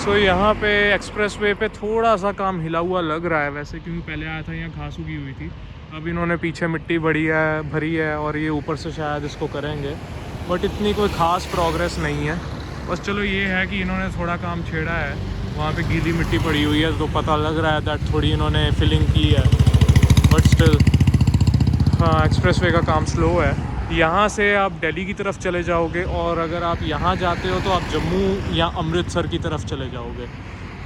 सो यहाँ पे express way पे थोड़ा सा काम हिला हुआ लग रहा है वैसे, क्योंकि पहले आया था यहाँ घास उगी हुई थी। अब इन्होंने पीछे मिट्टी भरी है और ये ऊपर से शायद इसको करेंगे, बट इतनी कोई ख़ास प्रोग्रेस नहीं है। बस चलो ये है कि इन्होंने थोड़ा काम छेड़ा है, वहाँ पे गीली मिट्टी पड़ी हुई है तो पता लग रहा है दैट थोड़ी इन्होंने फिलिंग की है, बट स्टिल हाँ एक्सप्रेस वे का काम स्लो है। यहाँ से आप दिल्ली की तरफ चले जाओगे और अगर आप यहाँ जाते हो तो आप जम्मू या अमृतसर की तरफ चले जाओगे।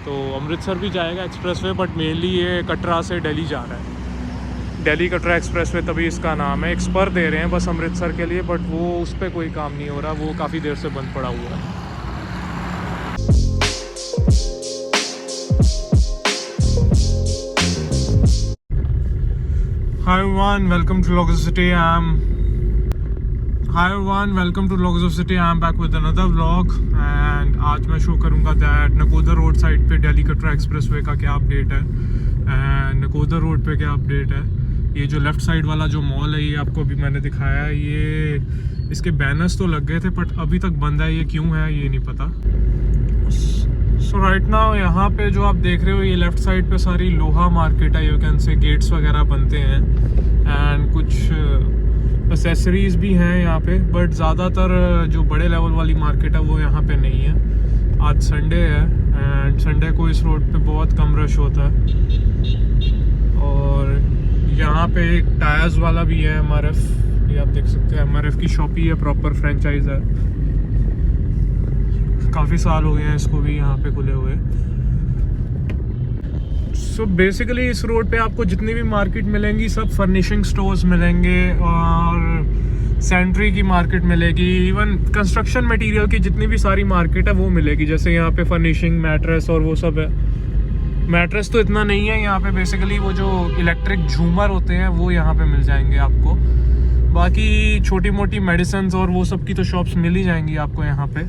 तो अमृतसर भी जाएगा एक्सप्रेस वे, बट मेनली ये कटरा से दिल्ली जा रहा है। दिल्ली कटरा एक्सप्रेस वे तभी इसका नाम है। एक स्पर दे रहे हैं बस अमृतसर के लिए, बट वो उस पर कोई काम नहीं हो रहा, वो काफ़ी देर से बंद पड़ा हुआ है। Hi everyone, welcome to Logosity. I'm back with another vlog and आज मैं शो करूँगा दैट नकोदर रोड साइड पे दिल्ली कटरा एक्सप्रेस वे का क्या अपडेट है एंड नकोदर रोड पे क्या अपडेट है। ये जो लेफ़्ट साइड वाला जो मॉल है ये आपको अभी मैंने दिखाया है, ये इसके बैनर्स तो लग गए थे बट अभी तक बंद है। ये क्यों है ये नहीं पता। सो राइट नाउ यहाँ पे जो आप देख रहे हो ये लेफ़्ट साइड पे सारी लोहा मार्केट है, यू कैन से गेट्स वगैरह बनते हैं एंड कुछ एसेसरीज़ भी हैं यहाँ पे, बट ज़्यादातर जो बड़े लेवल वाली मार्केट है वो यहाँ पे नहीं है। आज संडे है एंड संडे को इस रोड पे बहुत कम रश होता है। और यहाँ पे एक टायर्स वाला भी है MRF, ये आप देख सकते हैं MRF की शॉप ही है, प्रॉपर फ्रेंचाइज है। काफ़ी साल हो गए हैं इसको भी यहाँ पे खुले हुए। सो बेसिकली इस रोड पे आपको जितनी भी मार्केट मिलेंगी सब फर्निशिंग स्टोर्स मिलेंगे और सैनिटरी की मार्केट मिलेगी, इवन कंस्ट्रक्शन मटेरियल की जितनी भी सारी मार्केट है वो मिलेगी। जैसे यहाँ पे फर्निशिंग, मैट्रेस और वो सब है। मैट्रेस तो इतना नहीं है यहाँ पे, बेसिकली वो जो इलेक्ट्रिक झूमर होते हैं वो यहाँ पे मिल जाएंगे आपको। बाकी छोटी मोटी मेडिसिन और वो सब की तो शॉप्स मिल ही जाएंगी आपको यहाँ पे।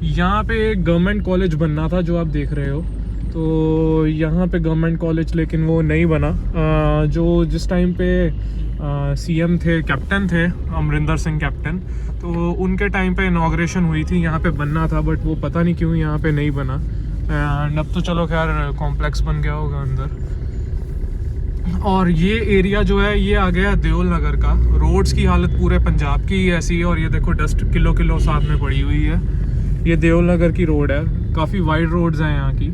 यहाँ पे एक गवर्नमेंट कॉलेज बनना था जो आप देख रहे हो, तो यहाँ पे गवर्नमेंट कॉलेज लेकिन वो नहीं बना। जो जिस टाइम पे CM थे, कैप्टन थे अमरिंदर सिंह कैप्टन, तो उनके टाइम पे इनॉग्रेशन हुई थी, यहाँ पे बनना था बट वो पता नहीं क्यों यहाँ पे नहीं बना। एंड अब तो चलो खैर कॉम्प्लेक्स बन गया होगा अंदर। और ये एरिया जो है ये आ गया देओल नगर का। रोड्स की हालत पूरे पंजाब की ही ऐसी है और ये देखो डस्ट किलो साथ में पड़ी हुई है। ये देओल नगर की रोड है, काफ़ी वाइड रोड्स हैं यहाँ की।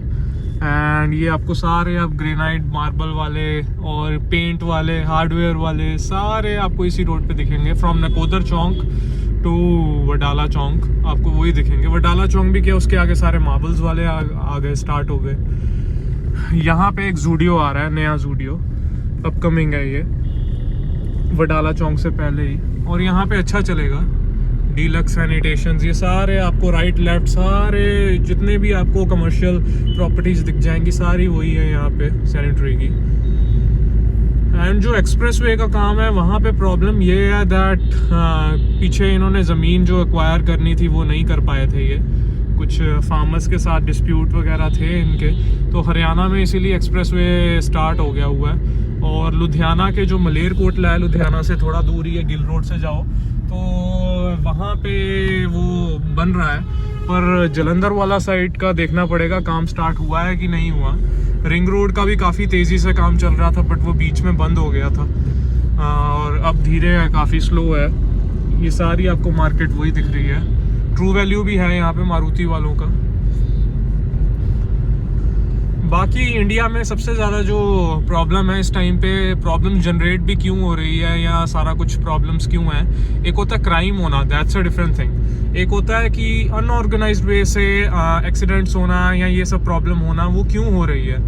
एंड ये आपको सारे अब ग्रेनाइट मार्बल वाले और पेंट वाले, हार्डवेयर वाले सारे आपको इसी रोड पे दिखेंगे। फ्रॉम नकोदर चौक टू वडाला चौक आपको वही दिखेंगे। वडाला चौक भी क्या, उसके आगे सारे मार्बल्स वाले आ गए, स्टार्ट हो गए। यहाँ पे एक जूडियो आ रहा है, नया जूडियो अपकमिंग है ये, वडाला चौक से पहले ही। और यहाँ पे अच्छा चलेगा। डीलक्स सैनिटेशन, ये सारे आपको राइट लेफ्ट सारे जितने भी आपको कमर्शियल प्रॉपर्टीज दिख जाएंगी सारी वही है यहाँ पे सैनिटरी की। एंड जो एक्सप्रेस वे का काम है वहाँ पे प्रॉब्लम ये है दैट पीछे इन्होंने ज़मीन जो एक्वायर करनी थी वो नहीं कर पाए थे। ये कुछ फार्मर्स के साथ डिस्प्यूट वगैरह थे इनके, तो हरियाणा में इसीलिए एक्सप्रेस वे स्टार्ट हो गया हुआ है। और लुधियाना के जो मलेरकोटला है, लुधियाना से थोड़ा दूर ही है, गिल रोड से जाओ तो वहाँ पे वो बन रहा है। पर जलंधर वाला साइड का देखना पड़ेगा काम स्टार्ट हुआ है कि नहीं हुआ। रिंग रोड का भी काफ़ी तेज़ी से काम चल रहा था बट वो बीच में बंद हो गया था और अब धीरे है, काफ़ी स्लो है। ये सारी आपको मार्केट वही दिख रही है। ट्रू वैल्यू भी है यहाँ पे मारुति वालों का। बाकी इंडिया में सबसे ज़्यादा जो प्रॉब्लम है इस टाइम पे, प्रॉब्लम जनरेट भी क्यों हो रही है या सारा कुछ प्रॉब्लम्स क्यों हैं, एक होता है क्राइम होना, दैट्स अ डिफरेंट थिंग। एक होता है कि अनऑर्गेनाइज्ड वे से एक्सीडेंट्स होना या ये सब प्रॉब्लम होना, वो क्यों हो रही है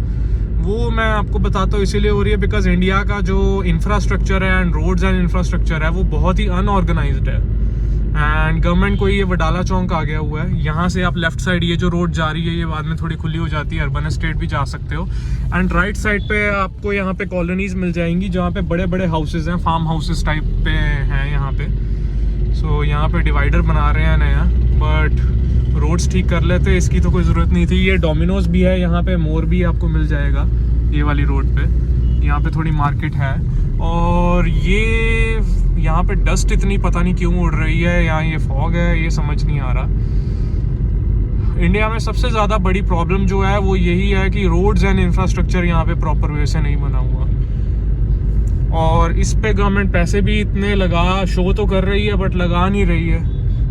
वो मैं आपको बताता हूँ। इसीलिए हो रही है बिकॉज इंडिया का जो इंफ्रास्ट्रक्चर है एंड रोड्स एंड इंफ्रास्ट्रक्चर है वो बहुत ही अनऑर्गेनाइज्ड है। एंड गवर्नमेंट को ये वडाला चौक आ गया हुआ है। यहाँ से आप लेफ्ट साइड ये जो रोड जा रही है ये बाद में थोड़ी खुली हो जाती है, अर्बन एस्टेट भी जा सकते हो। एंड राइट साइड पे आपको यहाँ पे कॉलोनीज मिल जाएंगी जहाँ पे बड़े बड़े हाउसेज हैं, फार्म हाउसेज टाइप पे हैं यहाँ पे। सो यहाँ पे डिवाइडर बना रहे हैं नया, बट रोड्स ठीक कर लेते, इसकी तो कोई ज़रूरत नहीं थी। ये डोमिनोज भी है यहाँ पे, मोर भी आपको मिल जाएगा ये वाली रोड पे। यहाँ पे थोड़ी मार्केट है और ये यहाँ पे डस्ट इतनी पता नहीं क्यों उड़ रही है, यहाँ ये फॉग है, ये समझ नहीं आ रहा। इंडिया में सबसे ज़्यादा बड़ी प्रॉब्लम जो है वो यही है कि रोड्स एंड इंफ्रास्ट्रक्चर यहाँ पे प्रॉपर वे से नहीं बना हुआ, और इस पे गवर्नमेंट पैसे भी इतने लगा शो तो कर रही है बट लगा नहीं रही है।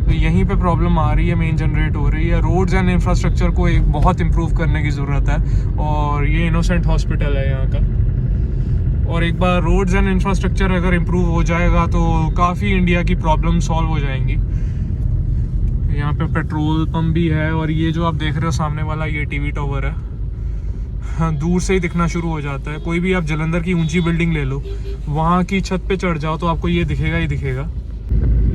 तो यहीं पे प्रॉब्लम आ रही है, मेन जनरेट हो रही है। रोड्स एंड इंफ्रास्ट्रक्चर को एक बहुत इम्प्रूव करने की ज़रूरत है, और ये इनोसेंट हॉस्पिटल है यहाँ का। और एक बार रोड्स एंड इंफ्रास्ट्रक्चर अगर इम्प्रूव हो जाएगा तो काफ़ी इंडिया की प्रॉब्लम सॉल्व हो जाएंगी। यहाँ पे पेट्रोल पंप भी है, और ये जो आप देख रहे हो सामने वाला ये टीवी टावर है। हाँ, दूर से ही दिखना शुरू हो जाता है। कोई भी आप जलंधर की ऊंची बिल्डिंग ले लो, वहाँ की छत पे चढ़ जाओ तो आपको ये दिखेगा ही दिखेगा।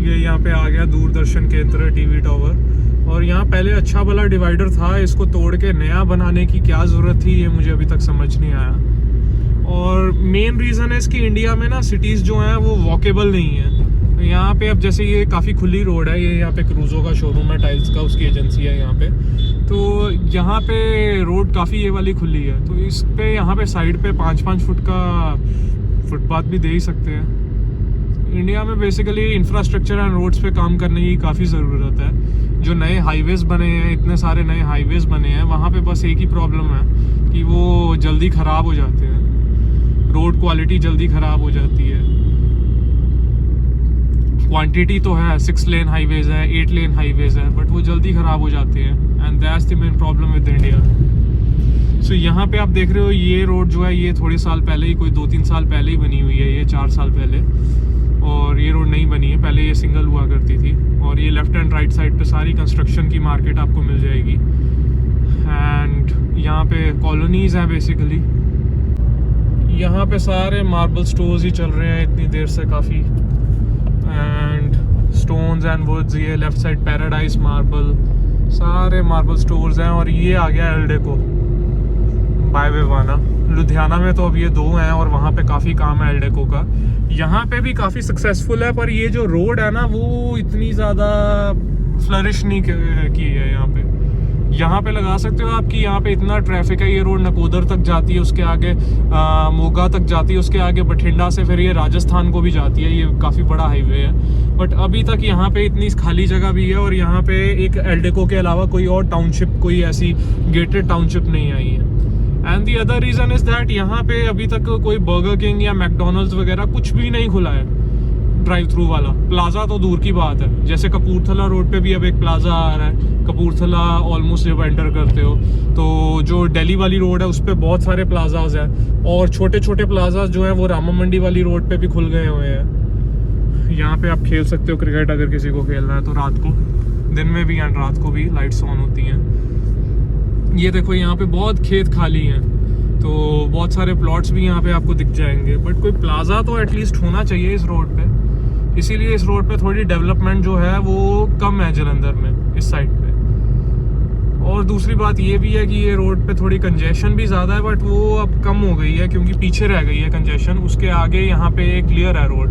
ये यहाँ पे आ गया दूरदर्शन केंद्र टीवी टावर, और यहाँ पहले अच्छा भला डिवाइडर था, इसको तोड़ के नया बनाने की क्या ज़रूरत थी ये मुझे अभी तक समझ नहीं आया। और मेन रीज़न है इसकी, इंडिया में ना सिटीज़ जो हैं वो वॉकेबल नहीं है। यहाँ पे अब जैसे ये काफ़ी खुली रोड है, ये यहाँ पे क्रूज़ो का शोरूम है टाइल्स का, उसकी एजेंसी है यहाँ पे। तो यहाँ पे रोड काफ़ी ये वाली खुली है, तो इस पे यहाँ पे साइड पे 5-5 फुट का फुटपाथ भी दे ही सकते हैं। इंडिया में बेसिकली इंफ्रास्ट्रक्चर एंड रोड्स पे काम करने की काफ़ी ज़रूरत है। जो नए हाईवेज़ बने हैं, इतने सारे नए हाईवेज़ बने हैं, वहाँ पे बस एक ही प्रॉब्लम है कि वो जल्दी ख़राब हो जाते हैं, रोड क्वालिटी जल्दी ख़राब हो जाती है। क्वांटिटी तो है, 6 लेन हाईवेज है, 8 लेन हाईवेज है, बट वो जल्दी ख़राब हो जाते हैं, and that's the main problem with India. So यहाँ पे आप देख रहे हो ये रोड जो है ये थोड़े साल पहले ही, कोई 2-3 साल पहले ही बनी हुई है, ये 4 साल पहले, और ये रोड नहीं बनी है, पहले ये सिंगल हुआ करती थी। और ये लेफ्ट एंड राइट साइड पे सारी कंस्ट्रक्शन की मार्केट आपको मिल जाएगी, एंड यहाँ पे कॉलोनीज़ हैं बेसिकली। यहाँ पे सारे मार्बल स्टोर्स ही चल रहे हैं इतनी देर से काफ़ी, एंड स्टोन्स एंड वुड्स, ये लेफ्ट साइड पैराडाइज मार्बल, सारे मार्बल स्टोर्स हैं। और ये आ गया एल्डेको बाय विवाना। लुधियाना में तो अब ये 2 हैं, और वहाँ पे काफ़ी काम है एल्डेको का। यहाँ पे भी काफ़ी सक्सेसफुल है, पर ये जो रोड है ना वो इतनी ज़्यादा फ्लरिश नहीं की है यहाँ पे। यहाँ पे लगा सकते हो आप कि यहाँ पे इतना ट्रैफिक है, ये रोड नकोदर तक जाती है, उसके आगे मोगा तक जाती है, उसके आगे बठिंडा से फिर ये राजस्थान को भी जाती है, ये काफ़ी बड़ा हाईवे है। बट अभी तक यहाँ पे इतनी खाली जगह भी है, और यहाँ पे एक एल्डेको के अलावा कोई और टाउनशिप, कोई ऐसी गेटेड टाउनशिप नहीं आई है। And the other reason is that यहाँ पे अभी तक कोई बर्गर किंग या मैकडोनल्ड्स वगैरह कुछ भी नहीं खुला है ड्राइव थ्रू वाला। प्लाजा तो दूर की बात है, जैसे कपूरथला रोड पे भी अब एक प्लाजा आ रहा है। कपूरथला ऑलमोस्ट जब एंटर करते हो तो जो दिल्ली वाली रोड है उस पर बहुत सारे प्लाजाज हैं, और छोटे छोटे प्लाजाज जो हैं वो रामा मंडी वाली रोड पे भी खुल गए हुए हैं। यहाँ पे आप खेल सकते हो क्रिकेट, अगर किसी को खेलना है तो रात को, दिन में भी एंड रात को भी लाइट्स ऑन होती हैं। ये देखो यहाँ पे बहुत खेत खाली हैं, तो बहुत सारे प्लॉट्स भी यहाँ पे आपको दिख जाएंगे, बट कोई प्लाजा तो एटलीस्ट होना चाहिए इस रोड पे। इसीलिए इस रोड पे थोड़ी डेवलपमेंट जो है वो कम है जलंधर में, इस साइड पे। और दूसरी बात ये भी है कि ये रोड पे थोड़ी कंजेशन भी ज़्यादा है, बट वो अब कम हो गई है क्योंकि पीछे रह गई है कंजेशन। उसके आगे यहाँ पे एक क्लियर है रोड,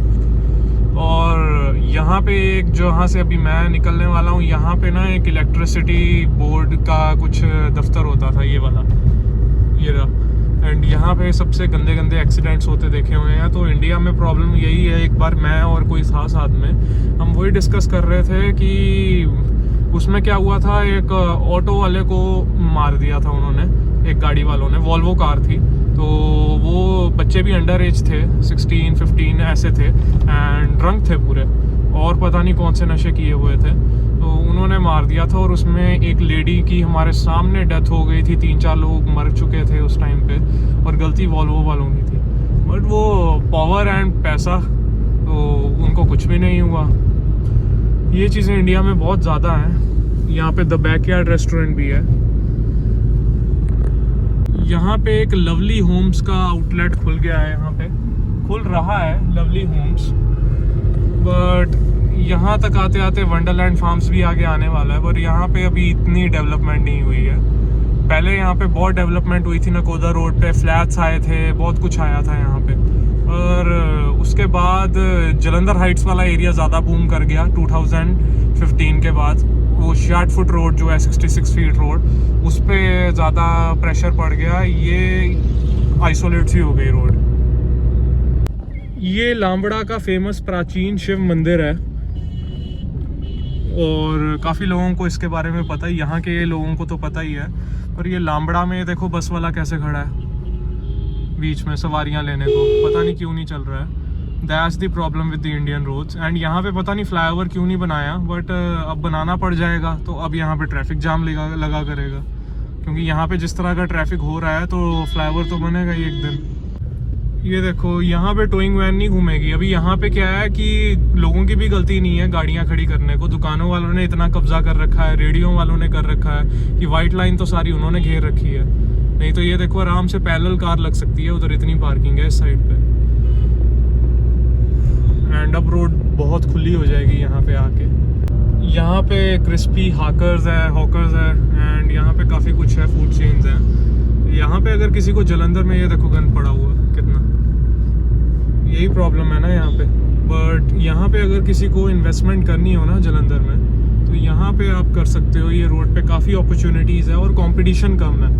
और यहाँ पे एक जहाँ से अभी मैं निकलने वाला हूँ, यहाँ पे ना एक इलेक्ट्रिसिटी बोर्ड का कुछ दफ्तर होता था, ये वाला, ये रहा। एंड यहाँ पे सबसे गंदे गंदे एक्सीडेंट्स होते देखे हुए हैं। तो इंडिया में प्रॉब्लम यही है। एक बार मैं और कोई था साथ में, हम वही डिस्कस कर रहे थे कि उसमें क्या हुआ था, एक ऑटो वाले को मार दिया था उन्होंने, एक गाड़ी वालों ने, वॉल्वो कार थी, तो वो बच्चे भी अंडर एज थे, 16-15 ऐसे थे, एंड ड्रंक थे पूरे, और पता नहीं कौन से नशे किए हुए थे। तो उन्होंने मार दिया था, और उसमें एक लेडी की हमारे सामने डेथ हो गई थी। 3-4 लोग मर चुके थे उस टाइम पे, और गलती वॉल्वो वालों की थी। बट वो पावर एंड पैसा, तो उनको कुछ भी नहीं हुआ। ये चीज़ें इंडिया में बहुत ज़्यादा हैं। यहाँ पे द बैकयार्ड रेस्टोरेंट भी है। यहाँ पे एक लवली होम्स का आउटलेट खुल गया है, यहाँ पे खुल रहा है लवली होम्स, बट यहाँ तक आते आते वंडरलैंड फार्म्स भी आगे आने वाला है। पर यहाँ पे अभी इतनी डेवलपमेंट नहीं हुई है। पहले यहाँ पे बहुत डेवलपमेंट हुई थी, नकोदर रोड पे फ्लैट्स आए थे, बहुत कुछ आया था यहाँ पे। और उसके बाद जलंधर हाइट्स वाला एरिया ज़्यादा बूम कर गया 2015 के बाद। वो 60 फुट रोड जो है, 66 फीट रोड, उस पर ज़्यादा प्रेशर पड़ गया, ये आइसोलेट सी हो गई रोड। ये लांबड़ा का फेमस प्राचीन शिव मंदिर है। और काफ़ी लोगों को इसके बारे में पता ही, यहाँ के लोगों को तो पता ही है। पर ये लामबड़ा में देखो बस वाला कैसे खड़ा है बीच में सवारियाँ लेने को, पता नहीं क्यों नहीं चल रहा है। That's the problem with the Indian roads. And यहाँ पे पता नहीं फ्लाईओवर क्यों नहीं बनाया, बट अब बनाना पड़ जाएगा। तो अब यहाँ पे ट्रैफिक जाम लगा करेगा, क्योंकि यहाँ पे जिस तरह का ट्रैफिक हो रहा है तो फ्लाईओवर तो बनेगा ही एक दिन। ये देखो यहाँ पे टोइंग वैन नहीं घूमेगी। अभी यहाँ पे क्या है कि लोगों की भी गलती नहीं है गाड़ियाँ खड़ी करने को, दुकानों वालों ने इतना कब्जा कर रखा है, रेडियो वालों ने कर रखा है कि वाइट लाइन तो सारी उन्होंने घेर रखी है। नहीं तो ये देखो आराम से पैरेलल कार लग सकती है, उधर इतनी पार्किंग है इस साइड पे। एंड अब रोड बहुत खुली हो जाएगी यहाँ पे आके। यहाँ पे क्रिस्पी हॉकर्स है एंड यहाँ पे काफ़ी कुछ है, फूड चेन्स हैं। यहाँ पे अगर किसी को जलंधर में, ये देखो गंद पड़ा हुआ कितना, यही प्रॉब्लम है ना यहाँ पे। बट यहाँ पे अगर किसी को इन्वेस्टमेंट करनी हो ना जलंधर में, तो यहाँ पे आप कर सकते हो। ये रोड पे काफ़ी अपॉर्चुनिटीज़ है और कंपटीशन कम है,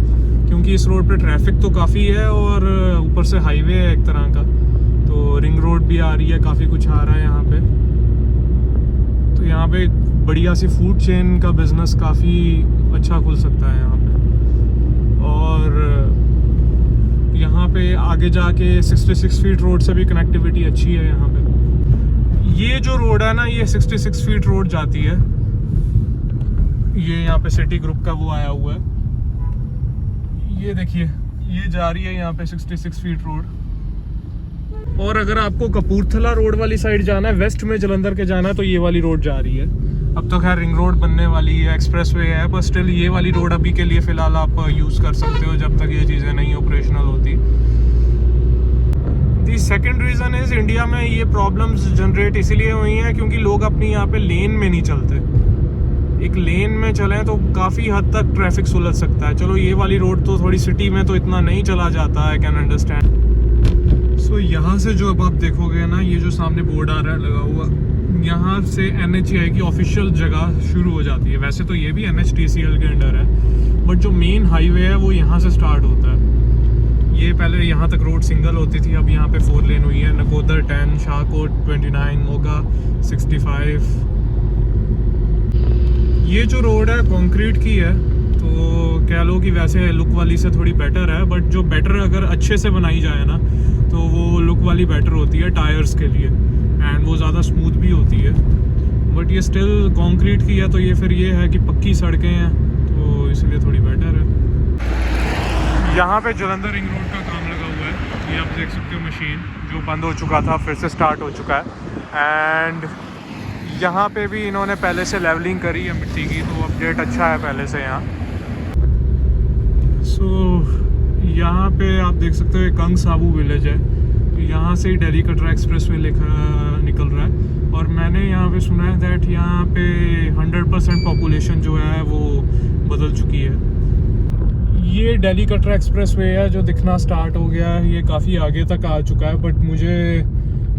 क्योंकि इस रोड पे ट्रैफिक तो काफ़ी है और ऊपर से हाईवे है एक तरह का, तो रिंग रोड भी आ रही है, काफ़ी कुछ आ रहा है यहाँ पे। तो यहाँ पे बढ़िया सी फूड चेन का बिजनेस काफ़ी अच्छा खुल सकता है यहाँ पे। और यहाँ पे आगे जाके 66 फीट रोड से भी कनेक्टिविटी अच्छी है यहाँ पे। ये जो रोड है ना, ये 66 फीट रोड जाती है। ये यहाँ पे सिटी ग्रुप का वो आया हुआ है, ये देखिए ये जा रही है यहाँ पे 66 फीट रोड। और अगर आपको कपूरथला रोड वाली साइड जाना है, वेस्ट में जलंधर के जाना है, तो ये वाली रोड जा रही है। अब तो खैर रिंग रोड बनने वाली है, एक्सप्रेसवे है, पर स्टिल ये वाली रोड अभी के लिए फ़िलहाल आप यूज़ कर सकते हो जब तक ये चीज़ें नहीं ऑपरेशनल होती। The second reason is India में ये प्रॉब्लम्स जनरेट इसलिए हुई हैं क्योंकि लोग अपनी यहाँ पे लेन में नहीं चलते। एक लेन में चलें तो काफ़ी हद तक ट्रैफिक सुलझ सकता है। चलो ये वाली रोड तो थोड़ी सिटी में तो इतना नहीं चला जाता है, कैन अंडरस्टैंड। सो यहाँ से जो अब आप देखोगे ना, ये जो सामने बोर्ड आ रहा है लगा हुआ, यहाँ से NHAI की ऑफिशियल जगह शुरू हो जाती है। वैसे तो ये भी NHTCL के अंडर है, बट जो मेन हाईवे है वो यहाँ से स्टार्ट होता है। ये पहले यहाँ तक रोड सिंगल होती थी, अब यहाँ पे 4 लेन हुई है। नकोदर 10, शाहकोट 29, मोगा 65। ये जो रोड है कंक्रीट की है, तो कह लो कि वैसे लुक वाली से थोड़ी बेटर है, बट जो बेटर अगर अच्छे से बनाई जाए ना, तो वो लुक वाली बेटर होती है टायर्स के लिए, एंड वो ज़्यादा स्मूथ भी होती है। बट ये स्टिल कंक्रीट की है, तो ये फिर ये है कि पक्की सड़कें हैं, तो इसलिए थोड़ी बेटर है। यहाँ पे जलंधर रिंग रोड का काम लगा हुआ है, ये आप देख सकते हो। मशीन जो बंद हो चुका था फिर से स्टार्ट हो चुका है। एंड यहाँ पे भी इन्होंने पहले से लेवलिंग करी है मिट्टी की, तो अपडेट अच्छा है पहले से यहाँ। यहाँ पे आप देख सकते हो कंग साबू विलेज है, यहाँ से ही दिल्ली कटरा एक्सप्रेसवे निकल रहा है। और मैंने यहाँ पे सुना है दैट यहाँ पे 100% पॉपुलेशन जो है वो बदल चुकी है। ये दिल्ली कटरा एक्सप्रेसवे है जो दिखना स्टार्ट हो गया है, ये काफ़ी आगे तक आ चुका है, बट मुझे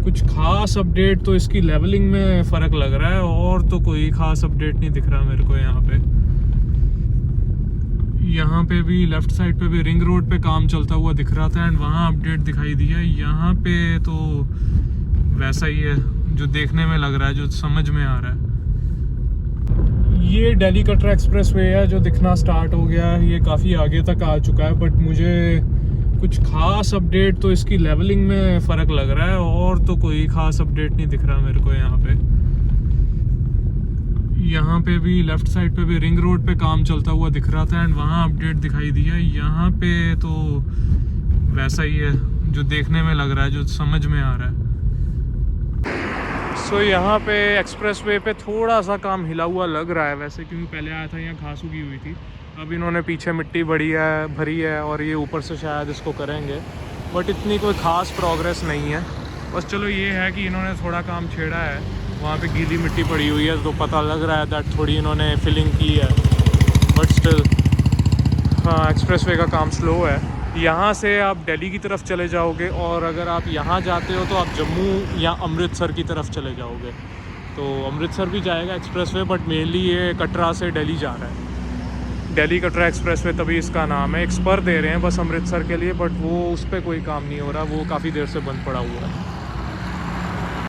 कुछ खास अपडेट तो इसकी लेवलिंग में फ़र्क लग रहा है, और तो कोई खास अपडेट नहीं दिख रहा मेरे को यहाँ पे। यहाँ पे भी लेफ़्ट साइड पे भी रिंग रोड पे काम चलता हुआ दिख रहा था, एंड वहाँ अपडेट दिखाई दी है। यहाँ पे तो वैसा ही है जो देखने में लग रहा है, जो समझ में आ रहा है। ये दिल्ली कटरा एक्सप्रेसवे है जो दिखना स्टार्ट हो गया है, ये काफ़ी आगे तक आ चुका है, बट मुझे कुछ खास अपडेट तो इसकी लेवलिंग में फ़र्क लग रहा है, और तो कोई खास अपडेट नहीं दिख रहा मेरे को यहाँ पे। यहाँ पे भी लेफ़्ट साइड पे भी रिंग रोड पे काम चलता हुआ दिख रहा था, एंड वहाँ अपडेट दिखाई दी है। यहाँ पे तो वैसा ही है जो देखने में लग रहा है, जो समझ में आ रहा है। सो यहाँ पे एक्सप्रेसवे पे थोड़ा सा काम हिला हुआ लग रहा है वैसे, क्योंकि पहले आया था यहाँ घास उगी हुई थी, अब इन्होंने पीछे मिट्टी भरी है और ये ऊपर से शायद इसको करेंगे, बट इतनी कोई ख़ास प्रोग्रेस नहीं है। बस चलो ये है कि इन्होंने थोड़ा काम छेड़ा है, वहाँ पे गीली मिट्टी पड़ी हुई है, तो पता लग रहा है दैट थोड़ी इन्होंने फिलिंग की है, बट स्टिल हाँ एक्सप्रेसवे का काम स्लो है। यहाँ से आप दिल्ली की तरफ चले जाओगे, और अगर आप यहाँ जाते हो तो आप जम्मू या अमृतसर की तरफ चले जाओगे, तो अमृतसर भी जाएगा एक्सप्रेसवे, बट मेनली ये कटरा से दिल्ली जा रहा है। दिल्ली कटरा एक्सप्रेसवे तभी इसका नाम है। एक स्पर दे रहे हैं बस अमृतसर के लिए, बट वो उस पर कोई काम नहीं हो रहा, वो काफ़ी देर से बंद पड़ा हुआ है।